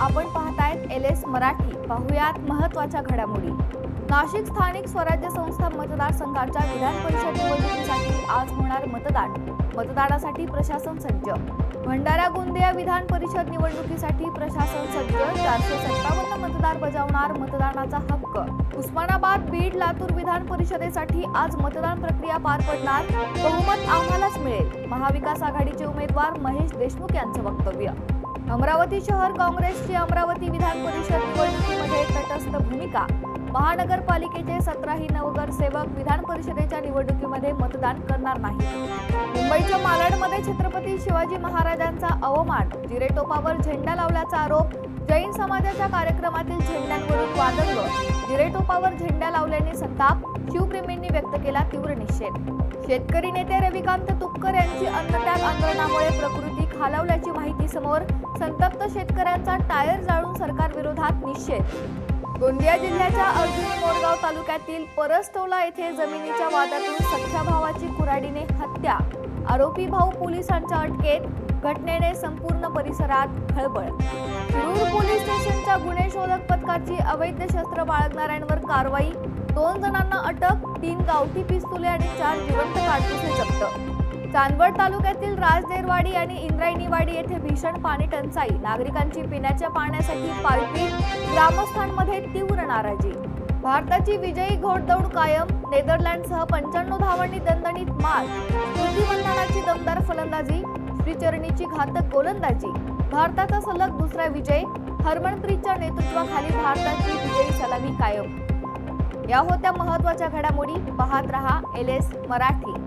आपण पाहतायत LS मराठी। पाहुयात महत्त्वाच्या घडामोडी। नाशिक स्थानिक स्वराज्य संस्था मतदारसंघाच्या विधान परिषद निवडणुकीसाठी आज होणार मतदान। मतदानासाठी प्रशासन सज्ज। भंडारा गोंदिया विधान परिषद निवडणुकीसाठी प्रशासन सज्ज। 457 मतदार बजावणार मतदानाचा हक्क। उस्मानाबाद, बीड, लातूर विधान परिषदेसाठी आज मतदान प्रक्रिया पार पडणार। बहुमत आम्हालाच मिळेल, महाविकास आघाडीचे उमेदवार महेश देशमुख यांचं वक्तव्य। अमरावती शहर काँग्रेसची अमरावती विधान परिषद निवडणुकीमध्ये तटस्थ भूमिका। महानगरपालिकेचे 17ही नगरसेवक विधान परिषदेच्या निवडणुकीमध्ये मतदान करणार नाही। मुंबईच्या मालाडमध्ये छत्रपती शिवाजी महाराजांचा अवमान, जिरेटोपावर झेंडा लावल्याचा आरोप। जैन समाजाच्या कार्यक्रमातील झेंड्यांवरून वादंग, जिरेटोपावर झेंडा लावल्याने संताप। शिवप्रेमींनी व्यक्त केला तीव्र निषेध। शेतकरी नेते रविकांत तुपकर यांची अन्नत्याग आंदोलनामुळे प्रकृती खालावल्याची माहिती समोर। संतप्त शेतकऱ्यांचा टायर जाळून सरकार विरोधात निषेध। गोंदिया जिल्ह्याच्या अर्जुनी मोरगाव तालुक्यातील परसटोला येथे जमिनीच्या वादातून सख्ख्या भावाची कुऱ्हाडीने हत्या। आरोपी भाऊ पोलिसांच्या अटकेत। घटनेने संपूर्ण परिसरात खळबळ। शिरूर पोलीस स्टेशनच्या गुन्हे शोधक पथकाची अवैध शस्त्र बाळगणाऱ्यांवर कारवाई। 2 जणांना अटक, 3 गावठी पिस्तुले आणि 4 जिवंत काडतुसे जप्त। चांदवड तालुक्यातील राजदेरवाडी आणि इंद्रायणीवाडी येथे भीषण पाणी टंचाई। नागरिकांची पिण्याच्या पाण्यासाठी पायपीट। ग्रामस्थांमध्ये तीव्र नाराजी। भारताची विजयी घोडदौड कायम। नेदरलँडसह 95 धावांनी दणदणीत मात। स्मृती मंधानाची दमदार फलंदाजी, श्रीचरणीची घातक गोलंदाजी। भारताचा सलग दुसरा विजय। हरमनप्रीतच्या नेतृत्वाखाली भारताची विजयी सलामी कायम। या होत्या महत्त्वाच्या घडामोडी। पाहत रहा LS मराठी।